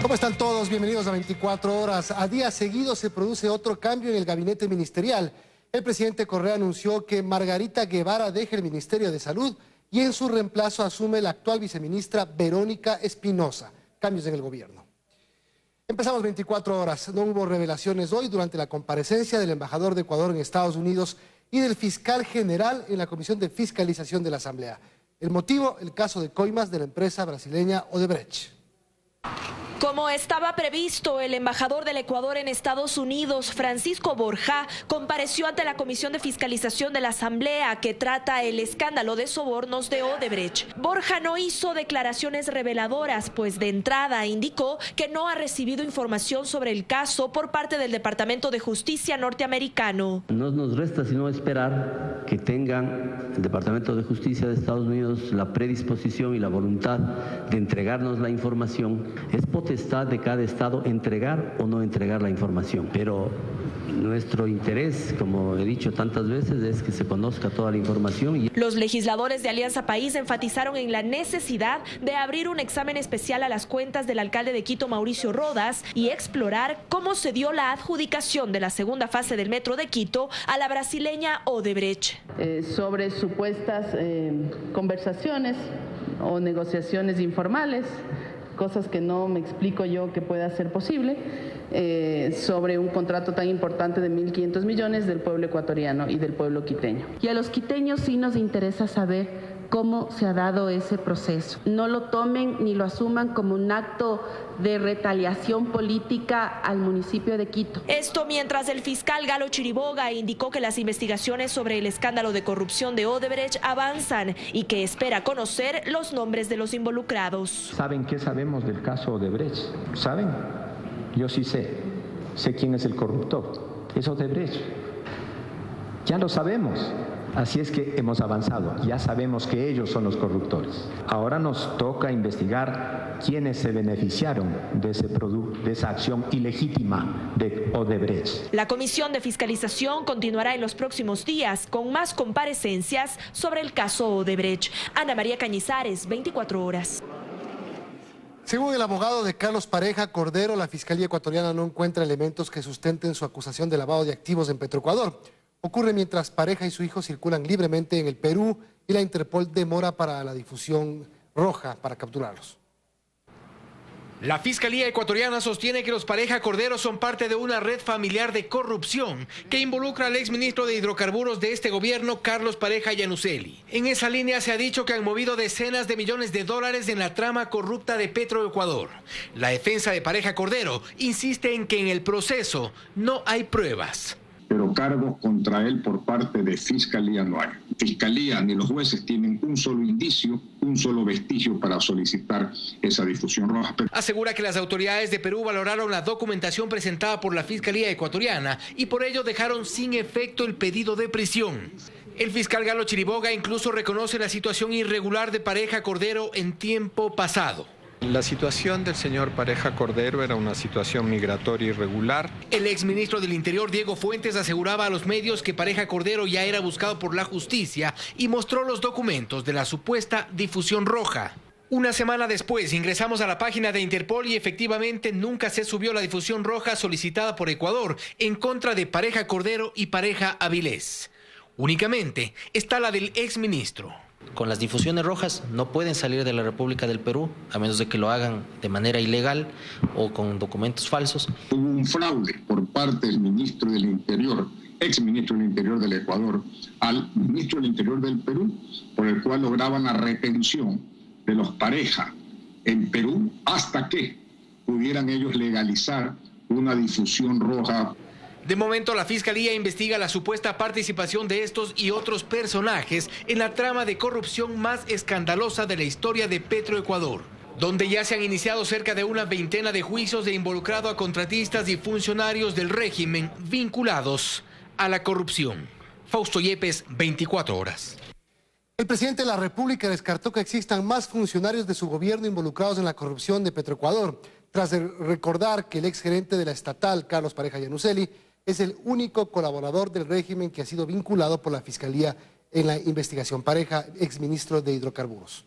¿Cómo están todos? Bienvenidos a 24 horas. A día seguido se produce otro cambio en el gabinete ministerial. El presidente Correa anunció que Margarita Guevara deje el Ministerio de Salud y en su reemplazo asume la actual viceministra Verónica Espinosa. Cambios en el gobierno. Empezamos 24 horas. No hubo revelaciones hoy durante la comparecencia del embajador de Ecuador en Estados Unidos y del fiscal general en la Comisión de Fiscalización de la Asamblea. El motivo, el caso de coimas de la empresa brasileña Odebrecht. Como estaba previsto, el embajador del Ecuador en Estados Unidos, Francisco Borja, compareció ante la Comisión de Fiscalización de la Asamblea que trata el escándalo de sobornos de Odebrecht. Borja no hizo declaraciones reveladoras, pues de entrada indicó que no ha recibido información sobre el caso por parte del Departamento de Justicia norteamericano. No nos resta sino esperar que tengan el Departamento de Justicia de Estados Unidos la predisposición y la voluntad de entregarnos la información. Es potestad de cada estado entregar o no entregar la información, pero nuestro interés, como he dicho tantas veces, es que se conozca toda la información. Los legisladores de Alianza País enfatizaron en la necesidad de abrir un examen especial a las cuentas del alcalde de Quito, Mauricio Rodas, y explorar cómo se dio la adjudicación de la segunda fase del metro de Quito a la brasileña Odebrecht. Sobre supuestas conversaciones o negociaciones informales, cosas que no me explico yo que pueda ser posible, sobre un contrato tan importante de 1.500 millones del pueblo ecuatoriano y del pueblo quiteño. Y a los quiteños sí nos interesa saber cómo se ha dado ese proceso. No lo tomen ni lo asuman como un acto de retaliación política al municipio de Quito. Esto mientras el fiscal Galo Chiriboga indicó que las investigaciones sobre el escándalo de corrupción de Odebrecht avanzan y que espera conocer los nombres de los involucrados. ¿Saben qué sabemos del caso Odebrecht? ¿Saben? Yo sí sé. Sé quién es el corruptor. Es Odebrecht. Ya lo sabemos. Así es que hemos avanzado, ya sabemos que ellos son los corruptores. Ahora nos toca investigar quiénes se beneficiaron de ese producto, de esa acción ilegítima de Odebrecht. La Comisión de Fiscalización continuará en los próximos días con más comparecencias sobre el caso Odebrecht. Ana María Cañizares, 24 horas. Según el abogado de Carlos Pareja Cordero, la Fiscalía ecuatoriana no encuentra elementos que sustenten su acusación de lavado de activos en Petroecuador. Ocurre mientras Pareja y su hijo circulan libremente en el Perú y la Interpol demora para la difusión roja para capturarlos. La Fiscalía ecuatoriana sostiene que los Pareja Cordero son parte de una red familiar de corrupción que involucra al exministro de Hidrocarburos de este gobierno, Carlos Pareja Yannuzeli. En esa línea se ha dicho que han movido decenas de millones de dólares en la trama corrupta de Petroecuador. La defensa de Pareja Cordero insiste en que en el proceso no hay pruebas. Pero cargos contra él por parte de Fiscalía no hay. Fiscalía ni los jueces tienen un solo indicio, un solo vestigio para solicitar esa difusión roja. Asegura que las autoridades de Perú valoraron la documentación presentada por la Fiscalía ecuatoriana y por ello dejaron sin efecto el pedido de prisión. El fiscal Galo Chiriboga incluso reconoce la situación irregular de Pareja Cordero en tiempo pasado. La situación del señor Pareja Cordero era una situación migratoria irregular. El exministro del Interior, Diego Fuentes, aseguraba a los medios que Pareja Cordero ya era buscado por la justicia y mostró los documentos de la supuesta difusión roja. Una semana después ingresamos a la página de Interpol y efectivamente nunca se subió la difusión roja solicitada por Ecuador en contra de Pareja Cordero y Pareja Avilés. Únicamente está la del exministro. Con las difusiones rojas no pueden salir de la República del Perú, a menos de que lo hagan de manera ilegal o con documentos falsos. Hubo un fraude por parte del ministro del Interior, exministro del Interior del Ecuador, al ministro del Interior del Perú, por el cual lograban la retención de los Pareja en Perú hasta que pudieran ellos legalizar una difusión roja. De momento, la Fiscalía investiga la supuesta participación de estos y otros personajes en la trama de corrupción más escandalosa de la historia de Petroecuador, donde ya se han iniciado cerca de una veintena de juicios de involucrado a contratistas y funcionarios del régimen vinculados a la corrupción. Fausto Yepes, 24 horas. El presidente de la República descartó que existan más funcionarios de su gobierno involucrados en la corrupción de Petroecuador, tras recordar que el exgerente de la estatal, Carlos Pareja Yannuzeli, es el único colaborador del régimen que ha sido vinculado por la Fiscalía en la investigación. Pareja, exministro de Hidrocarburos.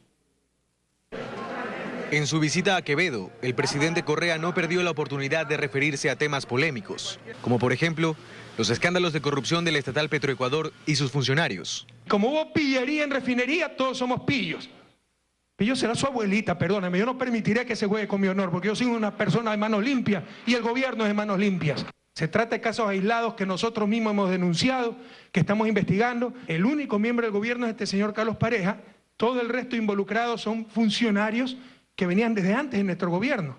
En su visita a Quevedo, el presidente Correa no perdió la oportunidad de referirse a temas polémicos, como por ejemplo los escándalos de corrupción del estatal Petroecuador y sus funcionarios. Como hubo pillería en refinería, todos somos pillos. Pillo será su abuelita, perdóname, yo no permitiré que se juegue con mi honor, porque yo soy una persona de manos limpias y el gobierno es de manos limpias. Se trata de casos aislados que nosotros mismos hemos denunciado, que estamos investigando. El único miembro del gobierno es este señor Carlos Pareja, todo el resto involucrados son funcionarios que venían desde antes de nuestro gobierno.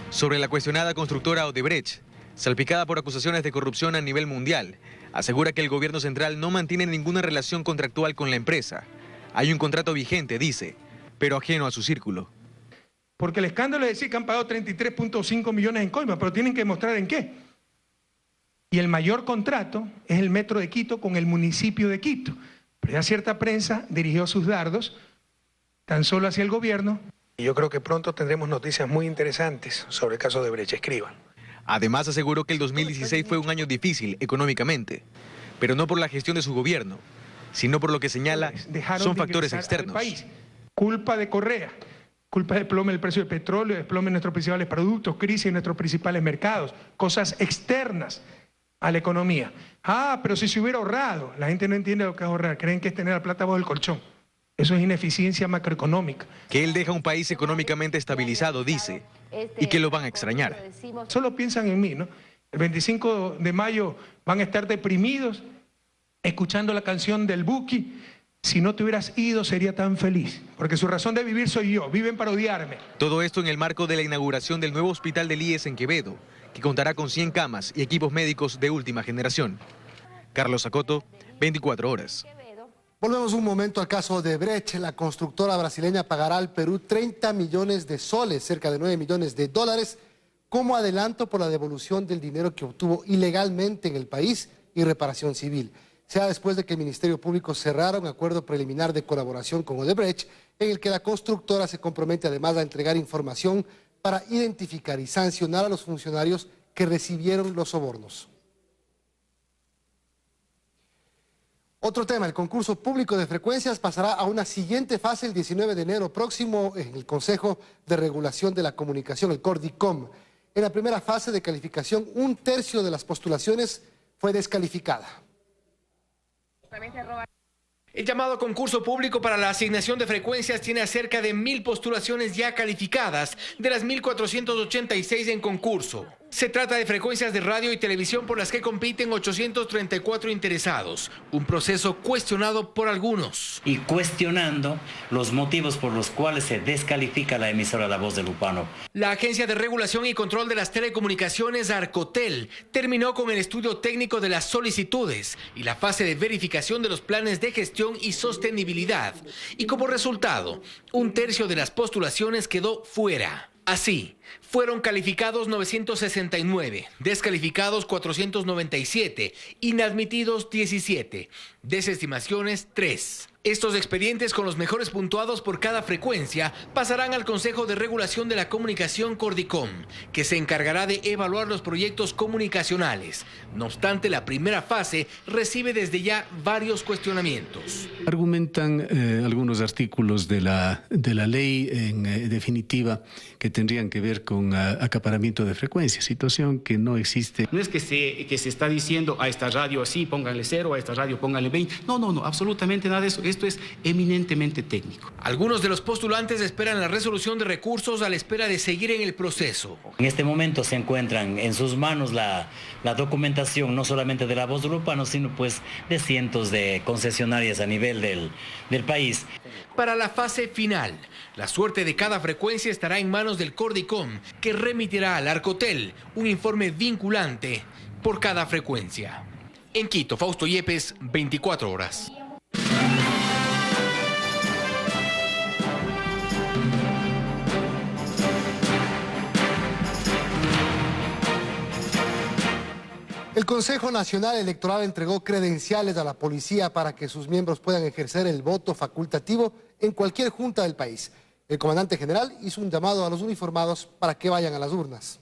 Sobre la cuestionada constructora Odebrecht, salpicada por acusaciones de corrupción a nivel mundial, asegura que el gobierno central no mantiene ninguna relación contractual con la empresa. Hay un contrato vigente, dice, pero ajeno a su círculo. Porque el escándalo es decir que han pagado 33.5 millones en coima, pero tienen que demostrar en qué. Y el mayor contrato es el Metro de Quito con el municipio de Quito. Pero ya cierta prensa dirigió sus dardos tan solo hacia el gobierno. Y yo creo que pronto tendremos noticias muy interesantes sobre el caso de Odebrecht. Escriban. Además aseguró que el 2016 fue un año difícil económicamente, pero no por la gestión de su gobierno, sino por lo que señala son factores externos. Culpa de Correa, culpa de desplome del precio del petróleo, desplome de nuestros principales productos, crisis en nuestros principales mercados, cosas externas a la economía. Ah, pero si se hubiera ahorrado, la gente no entiende lo que es ahorrar, creen que es tener la plata bajo el colchón. Eso es ineficiencia macroeconómica. Que él deja un país económicamente estabilizado, dice, y que lo van a extrañar. Solo piensan en mí, ¿no? El 25 de mayo van a estar deprimidos, escuchando la canción del Buki. Si no te hubieras ido, sería tan feliz. Porque su razón de vivir soy yo, viven para odiarme. Todo esto en el marco de la inauguración del nuevo hospital del IES en Quevedo, que contará con 100 camas y equipos médicos de última generación. Carlos Acoto, 24 horas. Volvemos un momento al caso de Odebrecht. La constructora brasileña pagará al Perú 30 millones de soles, cerca de 9 millones de dólares, como adelanto por la devolución del dinero que obtuvo ilegalmente en el país y reparación civil. Sea después de que el Ministerio Público cerrara un acuerdo preliminar de colaboración con Odebrecht, en el que la constructora se compromete además a entregar información para identificar y sancionar a los funcionarios que recibieron los sobornos. Otro tema, el concurso público de frecuencias pasará a una siguiente fase el 19 de enero próximo en el Consejo de Regulación de la Comunicación, el CORDICOM. En la primera fase de calificación, 1/3 de las postulaciones fue descalificada. El llamado concurso público para la asignación de frecuencias tiene a cerca de 1000 postulaciones ya calificadas de las 1486 en concurso. Se trata de frecuencias de radio y televisión por las que compiten 834 interesados, un proceso cuestionado por algunos. Y cuestionando los motivos por los cuales se descalifica la emisora La Voz de Lupano. La Agencia de Regulación y Control de las Telecomunicaciones, Arcotel, terminó con el estudio técnico de las solicitudes y la fase de verificación de los planes de gestión y sostenibilidad. Y como resultado, 1/3 de las postulaciones quedó fuera. Así, fueron calificados 969, descalificados 497, inadmitidos 17, desestimaciones 3. Estos expedientes con los mejores puntuados por cada frecuencia pasarán al Consejo de Regulación de la Comunicación Cordicom, que se encargará de evaluar los proyectos comunicacionales. No obstante, la primera fase recibe desde ya varios cuestionamientos. Argumentan algunos artículos de la ley en definitiva que tendrían que ver con acaparamiento de frecuencias, situación que no existe. No es que se está diciendo a esta radio así, pónganle 0, a esta radio pónganle 20. No, absolutamente nada de eso. Esto es eminentemente técnico. Algunos de los postulantes esperan la resolución de recursos a la espera de seguir en el proceso. En este momento se encuentran en sus manos la documentación no solamente de La Voz de Lupano, sino pues de cientos de concesionarias a nivel del país. Para la fase final, la suerte de cada frecuencia estará en manos del Cordicom, que remitirá al Arcotel un informe vinculante por cada frecuencia. En Quito, Fausto Yepes, 24 horas. El Consejo Nacional Electoral entregó credenciales a la policía para que sus miembros puedan ejercer el voto facultativo en cualquier junta del país. El comandante general hizo un llamado a los uniformados para que vayan a las urnas.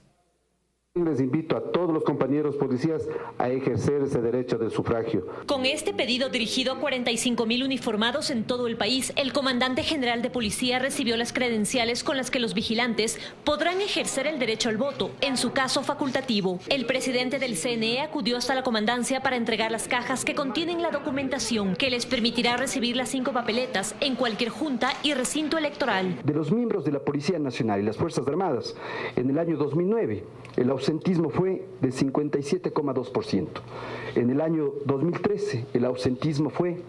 Les invito a todos los compañeros policías a ejercer ese derecho del sufragio. Con este pedido dirigido a 45.000 uniformados en todo el país, el comandante general de policía recibió las credenciales con las que los vigilantes podrán ejercer el derecho al voto, en su caso facultativo. El presidente del CNE acudió hasta la comandancia para entregar las cajas que contienen la documentación que les permitirá recibir las 5 papeletas en cualquier junta y recinto electoral. De los miembros de la Policía Nacional y las Fuerzas Armadas, en el año 2009, el ausentismo fue de 57,2%. En el año 2013, el ausentismo fue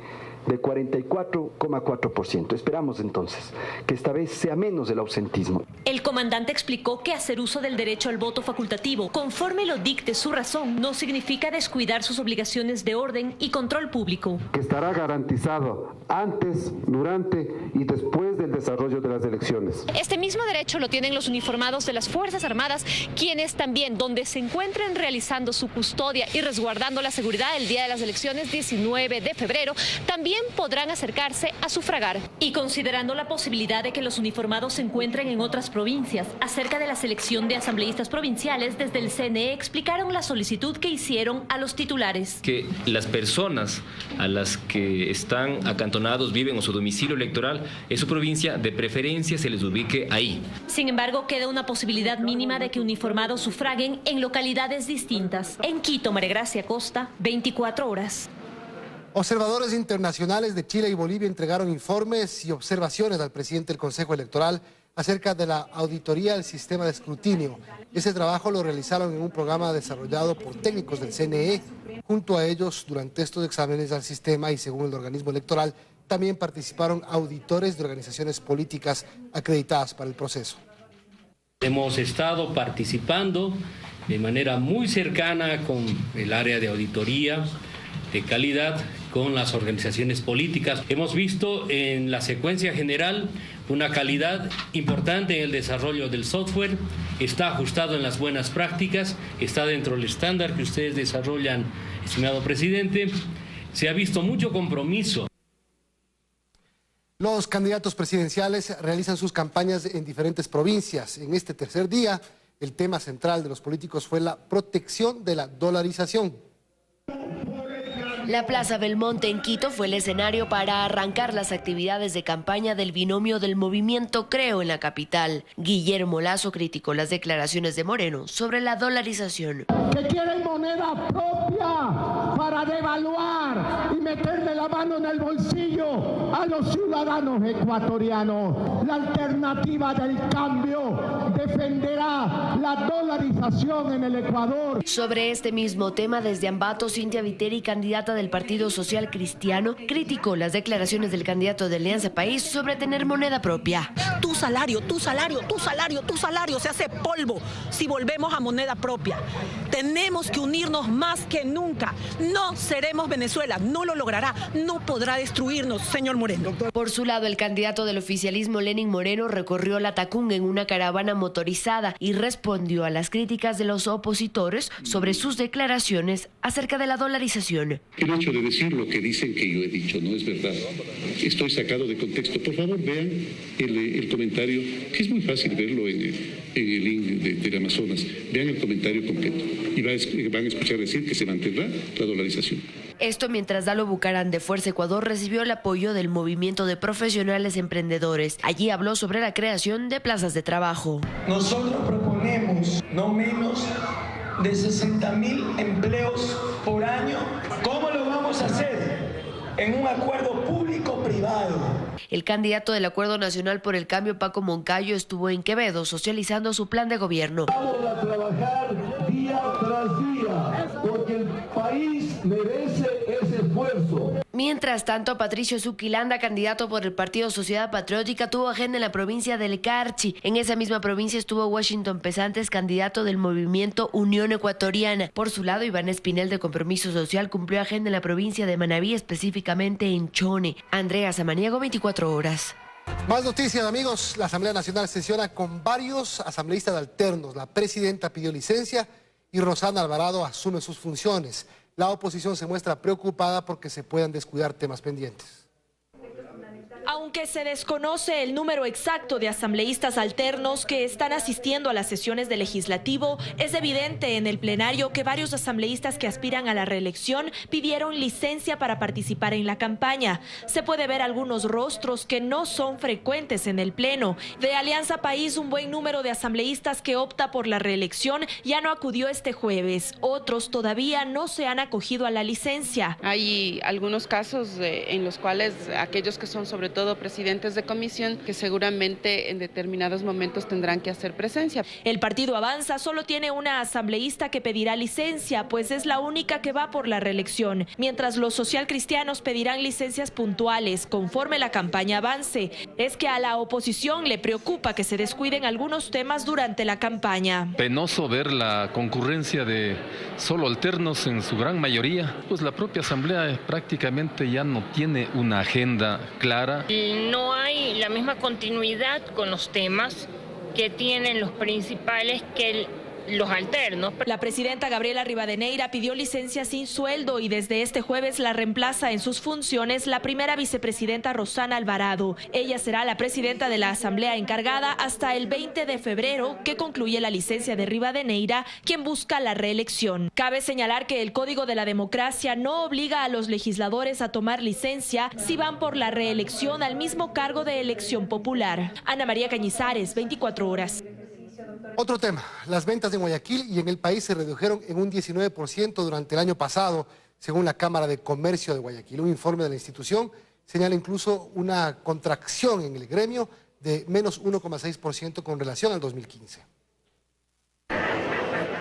de 44,4%. Esperamos entonces que esta vez sea menos el ausentismo. El comandante explicó que hacer uso del derecho al voto facultativo, conforme lo dicte su razón, no significa descuidar sus obligaciones de orden y control público. Que estará garantizado antes, durante y después del desarrollo de las elecciones. Este mismo derecho lo tienen los uniformados de las Fuerzas Armadas, quienes también, donde se encuentren realizando su custodia y resguardando la seguridad el día de las elecciones 19 de febrero, también podrán acercarse a sufragar. Y considerando la posibilidad de que los uniformados se encuentren en otras provincias, acerca de la selección de asambleístas provinciales, desde el CNE explicaron la solicitud que hicieron a los titulares. Que las personas a las que están acantonados, viven o su domicilio electoral en su provincia, de preferencia se les ubique ahí. Sin embargo, queda una posibilidad mínima de que uniformados sufraguen en localidades distintas. En Quito, María Gracia Costa, 24 horas. Observadores internacionales de Chile y Bolivia entregaron informes y observaciones al presidente del Consejo Electoral acerca de la auditoría del sistema de escrutinio. Ese trabajo lo realizaron en un programa desarrollado por técnicos del CNE. Junto a ellos, durante estos exámenes al sistema y según el organismo electoral, también participaron auditores de organizaciones políticas acreditadas para el proceso. Hemos estado participando de manera muy cercana con el área de auditoría de calidad, con las organizaciones políticas. Hemos visto en la secuencia general una calidad importante en el desarrollo del software, está ajustado en las buenas prácticas, está dentro del estándar que ustedes desarrollan, estimado presidente. Se ha visto mucho compromiso. Los candidatos presidenciales realizan sus campañas en diferentes provincias. En este tercer día, el tema central de los políticos fue la protección de la dolarización. La Plaza Belmonte en Quito fue el escenario para arrancar las actividades de campaña del binomio del movimiento Creo en la capital. Guillermo Lasso criticó las declaraciones de Moreno sobre la dolarización. Que quieren moneda propia para devaluar y meterle la mano en el bolsillo a los ciudadanos ecuatorianos. La alternativa del cambio defenderá la dolarización en el Ecuador. Sobre este mismo tema, desde Ambato, Cintia Viteri, candidata del Partido Social Cristiano, criticó las declaraciones del candidato de Alianza País sobre tener moneda propia. Tu salario se hace polvo si volvemos a moneda propia. Tenemos que unirnos más que nunca. No seremos Venezuela, no lo logrará, no podrá destruirnos, señor Moreno. Por su lado, el candidato del oficialismo, Lenín Moreno, recorrió la Tacunga en una caravana motorizada y respondió a las críticas de los opositores sobre sus declaraciones acerca de la dolarización. El hecho de decir lo que dicen que yo he dicho no es verdad. Estoy sacado de contexto. Por favor, vean el comentario, que es muy fácil verlo en el link del Amazonas. Vean el comentario completo y van a escuchar decir que se mantendrá la dolarización. Esto mientras Dalo Bucarán de Fuerza Ecuador recibió el apoyo del movimiento de profesionales emprendedores. Allí habló sobre la creación de plazas de trabajo. Nosotros proponemos no menos de 60.000 empleos por año. ¿Cómo lo vamos a hacer? En un acuerdo público-privado. El candidato del Acuerdo Nacional por el Cambio, Paco Moncayo, estuvo en Quevedo socializando su plan de gobierno. Vamos a trabajar día tras día, porque el país merece ese esfuerzo. Mientras tanto, Patricio Zuquilanda, candidato por el Partido Sociedad Patriótica, tuvo agenda en la provincia del Carchi. En esa misma provincia estuvo Washington Pesantes, candidato del movimiento Unión Ecuatoriana. Por su lado, Iván Espinel, de Compromiso Social, cumplió agenda en la provincia de Manabí, específicamente en Chone. Andrea Samaniego, 24 horas. Más noticias, amigos. La Asamblea Nacional sesiona con varios asambleístas alternos. La presidenta pidió licencia y Rosana Alvarado asume sus funciones. La oposición se muestra preocupada porque se puedan descuidar temas pendientes. Aunque se desconoce el número exacto de asambleístas alternos que están asistiendo a las sesiones del Legislativo, es evidente en el plenario que varios asambleístas que aspiran a la reelección pidieron licencia para participar en la campaña. Se puede ver algunos rostros que no son frecuentes en el Pleno. De Alianza País, un buen número de asambleístas que opta por la reelección ya no acudió este jueves. Otros todavía no se han acogido a la licencia. Hay algunos casos en los cuales aquellos que son sobre todo presidentes de comisión que seguramente en determinados momentos tendrán que hacer presencia. El partido Avanza solo tiene una asambleísta que pedirá licencia, pues es la única que va por la reelección, mientras los socialcristianos pedirán licencias puntuales conforme la campaña avance. Es que a la oposición le preocupa que se descuiden algunos temas durante la campaña. Penoso ver la concurrencia de solo alternos en su gran mayoría, pues la propia asamblea prácticamente ya no tiene una agenda clara. Y no hay la misma continuidad con los temas que tienen los principales que los alternos. La presidenta Gabriela Rivadeneira pidió licencia sin sueldo y desde este jueves la reemplaza en sus funciones la primera vicepresidenta Rosana Alvarado. Ella será la presidenta de la asamblea encargada hasta el 20 de febrero, que concluye la licencia de Rivadeneira, quien busca la reelección. Cabe señalar que el Código de la Democracia no obliga a los legisladores a tomar licencia si van por la reelección al mismo cargo de elección popular. Ana María Cañizares, 24 horas. Otro tema, las ventas en Guayaquil y en el país se redujeron en un 19% durante el año pasado, según la Cámara de Comercio de Guayaquil. Un informe de la institución señala incluso una contracción en el gremio de menos 1,6% con relación al 2015.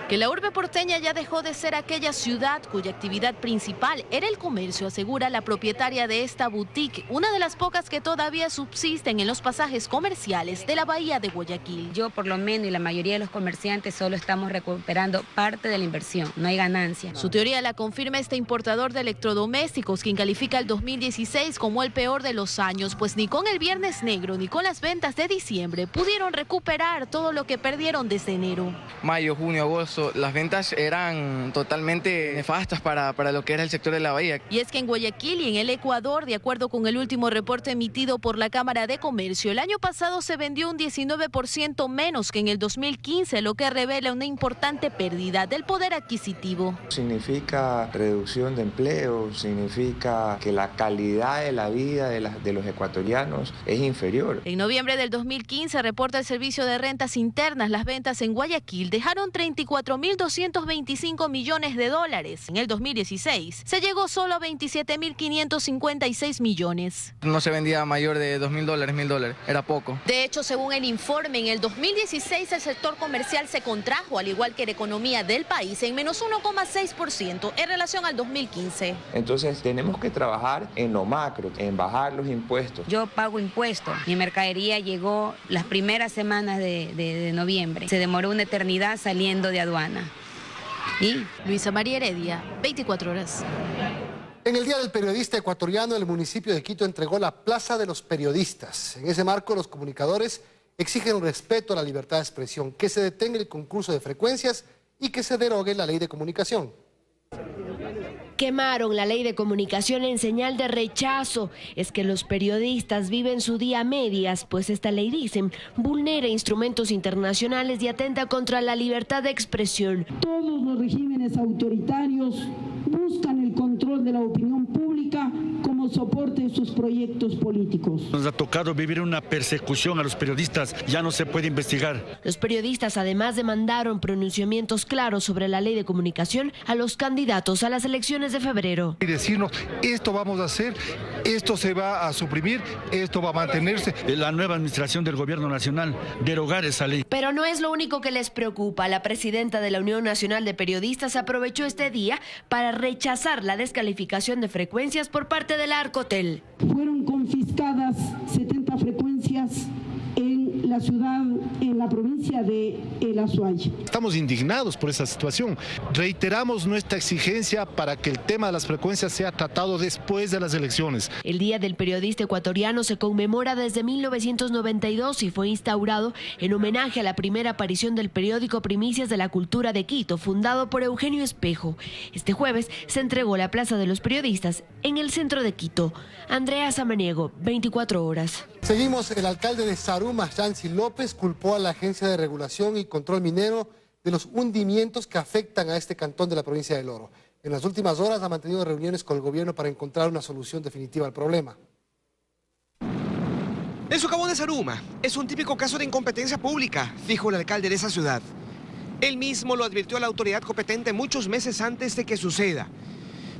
Que la urbe porteña ya dejó de ser aquella ciudad cuya actividad principal era el comercio, asegura la propietaria de esta boutique, una de las pocas que todavía subsisten en los pasajes comerciales de la bahía de Guayaquil. Yo por lo menos y la mayoría de los comerciantes solo estamos recuperando parte de la inversión, no hay ganancia. Su teoría la confirma este importador de electrodomésticos, quien califica el 2016 como el peor de los años, pues ni con el Viernes Negro ni con las ventas de diciembre pudieron recuperar todo lo que perdieron desde enero. Mayo, junio, agosto, las ventas eran totalmente nefastas para lo que era el sector de la bahía. Y es que en Guayaquil y en el Ecuador, de acuerdo con el último reporte emitido por la Cámara de Comercio, el año pasado se vendió un 19% menos que en el 2015, lo que revela una importante pérdida del poder adquisitivo. Significa reducción de empleo, significa que la calidad de la vida de los ecuatorianos es inferior. En noviembre del 2015, reporta el Servicio de Rentas Internas, las ventas en Guayaquil dejaron 34.225 millones de dólares. En el 2016 se llegó solo a 27.556 millones. No se vendía mayor de $2.000, $1.000, era poco. De hecho, según el informe, en el 2016 el sector comercial se contrajo, al igual que la economía del país, en menos 1,6% en relación al 2015. Entonces tenemos que trabajar en lo macro, en bajar los impuestos. Yo pago impuestos. Mi mercadería llegó las primeras semanas de noviembre. Se demoró una eternidad saliendo de aduana. Y Luisa María Heredia, 24 horas. En el Día del Periodista Ecuatoriano, el municipio de Quito entregó la Plaza de los Periodistas. En ese marco, los comunicadores exigen respeto a la libertad de expresión, que se detenga el concurso de frecuencias y que se derogue la ley de comunicación. Quemaron la ley de comunicación en señal de rechazo. Es que los periodistas viven su día a medias, pues esta ley, dicen, vulnera instrumentos internacionales y atenta contra la libertad de expresión. Todos los regímenes autoritarios buscan el control de la opinión pública como soporte de sus proyectos políticos. Nos ha tocado vivir una persecución a los periodistas, ya no se puede investigar. Los periodistas además demandaron pronunciamientos claros sobre la ley de comunicación a los candidatos a las elecciones de febrero. Y decirnos, esto vamos a hacer, esto se va a suprimir, esto va a mantenerse. La nueva administración del gobierno nacional, derogar esa ley. Pero no es lo único que les preocupa. La presidenta de la Unión Nacional de Periodistas aprovechó este día para rechazar la descalificación de frecuencias por parte de la Arcotel. Fueron confiscadas 70 frecuencias en la la ciudad, en la provincia de El Azuay. Estamos indignados por esa situación. Reiteramos nuestra exigencia para que el tema de las frecuencias sea tratado después de las elecciones. El Día del Periodista Ecuatoriano se conmemora desde 1992 y fue instaurado en homenaje a la primera aparición del periódico Primicias de la Cultura de Quito, fundado por Eugenio Espejo. Este jueves se entregó la Plaza de los Periodistas en el centro de Quito. Andrea Samaniego, 24 horas. Seguimos. El alcalde de Zaruma, Yancy López, culpó a la Agencia de Regulación y Control Minero de los hundimientos que afectan a este cantón de la provincia del Oro. En las últimas horas ha mantenido reuniones con el gobierno para encontrar una solución definitiva al problema. El socavón de Zaruma es un típico caso de incompetencia pública, dijo el alcalde de esa ciudad. Él mismo lo advirtió a la autoridad competente muchos meses antes de que suceda,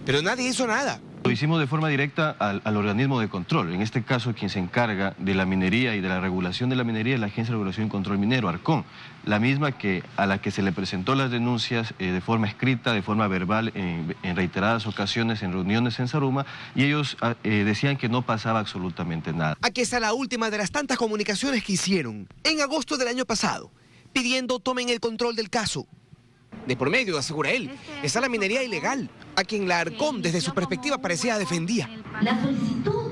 pero nadie hizo nada. Lo hicimos de forma directa al organismo de control. En este caso, quien se encarga de la minería y de la regulación de la minería es la Agencia de Regulación y Control Minero, ARCON, la misma a la que se le presentó las denuncias de forma escrita, de forma verbal, en reiteradas ocasiones, en reuniones en Zaruma, y ellos decían que no pasaba absolutamente nada. Aquí está la última de las tantas comunicaciones que hicieron en agosto del año pasado, pidiendo tomen el control del caso. De por medio, asegura él, está la minería ilegal, a quien la ARCOM desde su perspectiva parecía defendía. La solicitud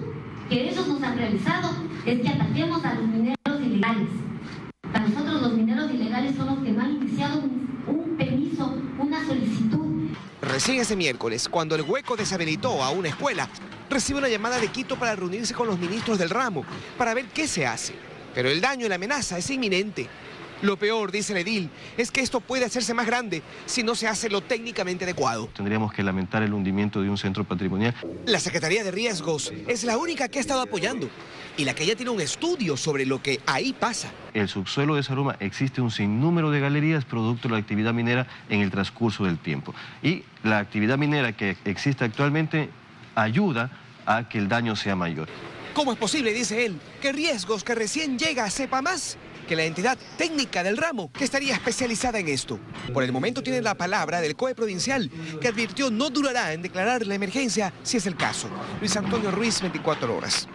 que ellos nos han realizado es que ataquemos a los mineros ilegales. Para nosotros los mineros ilegales son los que no han iniciado un permiso, una solicitud. Recién ese miércoles, cuando el hueco deshabilitó a una escuela, recibe una llamada de Quito para reunirse con los ministros del ramo, para ver qué se hace. Pero el daño y la amenaza es inminente. Lo peor, dice el edil, es que esto puede hacerse más grande si no se hace lo técnicamente adecuado. Tendríamos que lamentar el hundimiento de un centro patrimonial. La Secretaría de Riesgos es la única que ha estado apoyando y la que ya tiene un estudio sobre lo que ahí pasa. El subsuelo de Zaruma existe un sinnúmero de galerías producto de la actividad minera en el transcurso del tiempo. Y la actividad minera que existe actualmente ayuda a que el daño sea mayor. ¿Cómo es posible, dice él, que Riesgos, que recién llega, sepa más que la entidad técnica del ramo que estaría especializada en esto? Por el momento tiene la palabra del COE provincial, que advirtió no durará en declarar la emergencia si es el caso. Luis Antonio Ruiz, 24 horas.